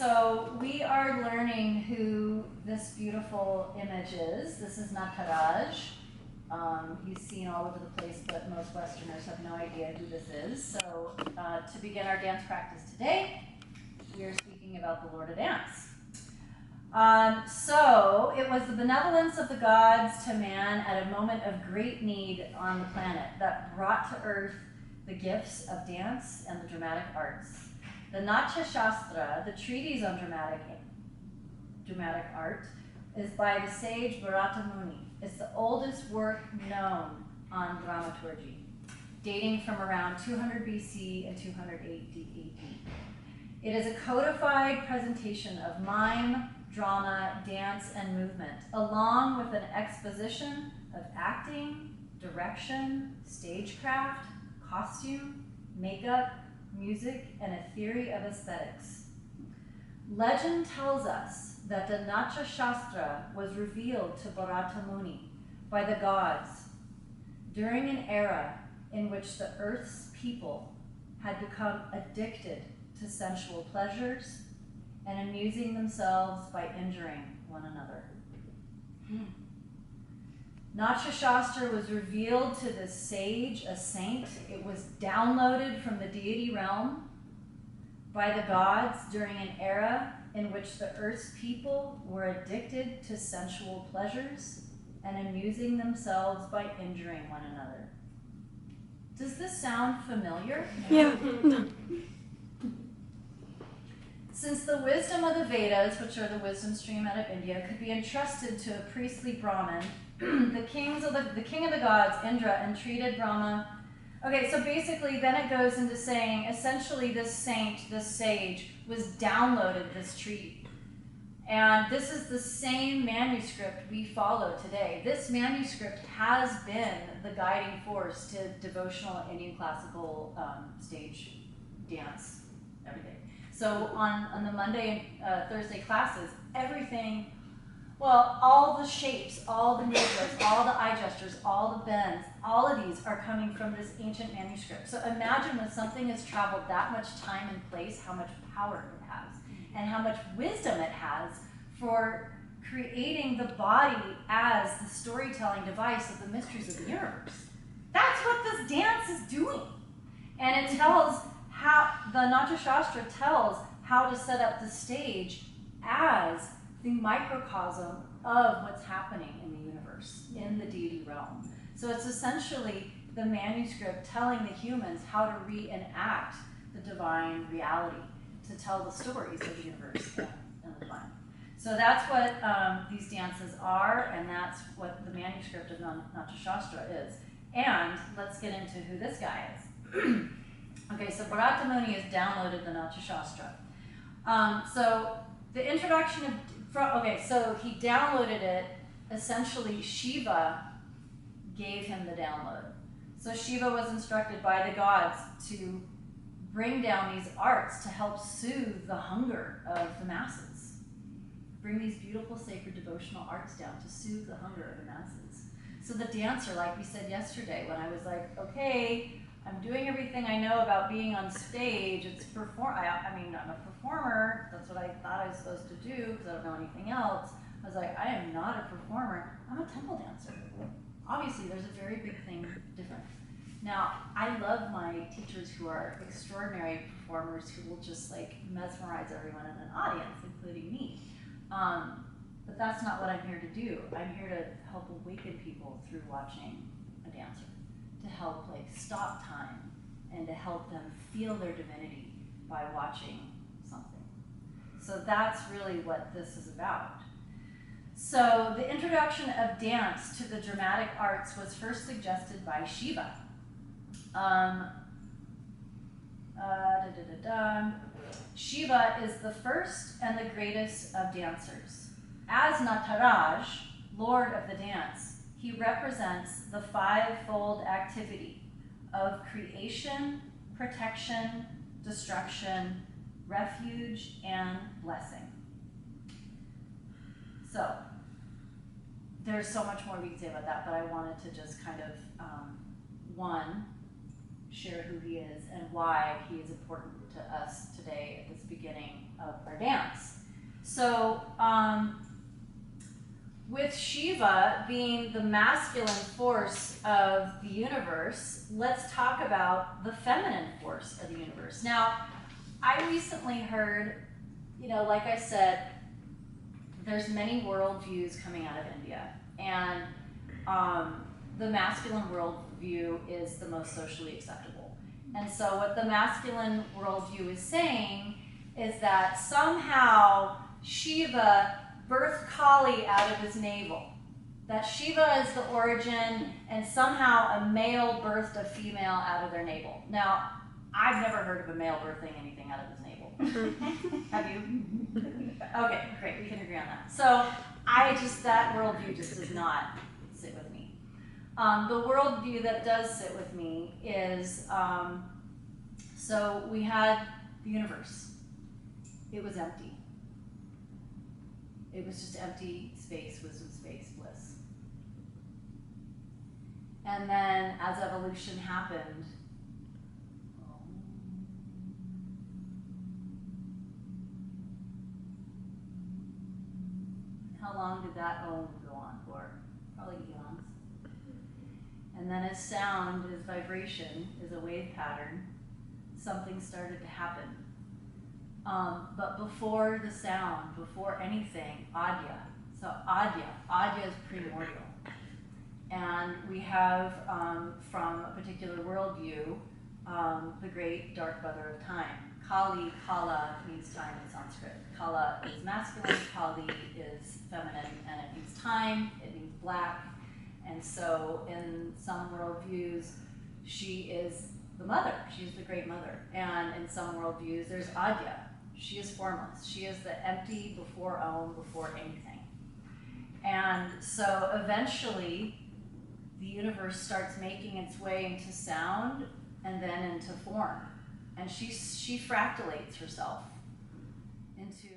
So we are learning who this beautiful image is. This is Nataraj. He's seen all over the place, but most Westerners have no idea who this is. So to begin our dance practice today, we are speaking about the Lord of Dance. So it was the benevolence of the gods to man at a moment of great need on the planet that brought to earth the gifts of dance and the dramatic arts. The Natya Shastra, the treatise on dramatic art, is by the sage Bharata Muni. It's the oldest work known on dramaturgy, dating from around 200 BC and 208 AD. It is a codified presentation of mime, drama, dance, and movement, along with an exposition of acting, direction, stagecraft, costume, makeup, music, and a theory of aesthetics. Legend tells us that the Natya Shastra was revealed to Bharata Muni by the gods during an era in which the earth's people had become addicted to sensual pleasures and amusing themselves by injuring one another. Natya Shastra was revealed to this sage, a saint. It was downloaded from the deity realm by the gods during an era in which the earth's people were addicted to sensual pleasures and amusing themselves by injuring one another. Does this sound familiar? Yeah. Since the wisdom of the Vedas, which are the wisdom stream out of India, could be entrusted to a priestly Brahmin, the king of the gods, Indra, entreated Brahma. Okay, so basically then it goes into saying, essentially this saint, this sage, was downloaded this treaty. And this is the same manuscript we follow today. This manuscript has been the guiding force to devotional Indian classical stage dance, everything. So on the Monday and Thursday classes, everything, well, all the shapes, all the mudras, all the eye gestures, all the bends, all of these are coming from this ancient manuscript. So imagine when something has traveled that much time and place, how much power it has, and how much wisdom it has for creating the body as the storytelling device of the mysteries of the universe. That's what this dance is doing. And it tells how, the Natya Shastra tells how to set up the stage as the microcosm of what's happening in the universe, in the deity realm. So it's essentially the manuscript telling the humans how to reenact the divine reality, to tell the stories of the universe and the divine. So that's what these dances are, and that's what the manuscript of Natya Shastra is. And let's get into who this guy is. Okay, so Bharata Muni has downloaded the Natya Shastra. So the introduction of, so he downloaded it. Essentially, Shiva gave him the download. So Shiva was instructed by the gods to bring down these arts to help soothe the hunger of the masses. Bring these beautiful, sacred, devotional arts down to soothe the hunger of the masses. So the dancer, like we said yesterday, when I was like, okay, I'm doing everything I know about being on stage. It's I mean, I'm a performer. That's what I thought I was supposed to do because I don't know anything else. I was like, I am not a performer. I'm a temple dancer. Obviously, there's a very big thing different. Now, I love my teachers who are extraordinary performers who will just like mesmerize everyone in an audience, including me. But that's not what I'm here to do. I'm here to help awaken people through watching a dancer, to help like stop time and to help them feel their divinity by watching something. So that's really what this is about. So the introduction of dance to the dramatic arts was first suggested by Shiva. Shiva is the first and the greatest of dancers. As Nataraj, Lord of the dance, he represents the fivefold activity of creation, protection, destruction, refuge, and blessing. So, there's so much more we can say about that, but I wanted to just kind of, one, share who he is and why he is important to us today at this beginning of our dance. So, with Shiva being the masculine force of the universe, let's talk about the feminine force of the universe. Now, I recently heard, like I said, there's many worldviews coming out of India, and the masculine worldview is the most socially acceptable. And so what the masculine worldview is saying is that somehow Shiva birthed Kali out of his navel. That Shiva is the origin, and somehow a male birthed a female out of their navel. Now, I've never heard of a male birthing anything out of his navel. Have you? Okay, great, we can agree on that. So that worldview just does not sit with me. The worldview that does sit with me is, so we had the universe. It was empty. It was just empty space, wisdom, space, bliss. And then as evolution happened, how long did that Om go on for? Probably eons. And then as sound, as vibration, is a wave pattern, something started to happen. But before the sound, before anything, Adya. So Adya is primordial. And we have, from a particular worldview, the great dark mother of time. Kala means time in Sanskrit. Kala is masculine, Kali is feminine, and it means time, it means black. And so in some worldviews, she is the mother, she is the great mother. And in some worldviews, there's Adya. She is formless. She is the empty before Om, before anything. And so eventually, the universe starts making its way into sound and then into form. And she fractalates herself into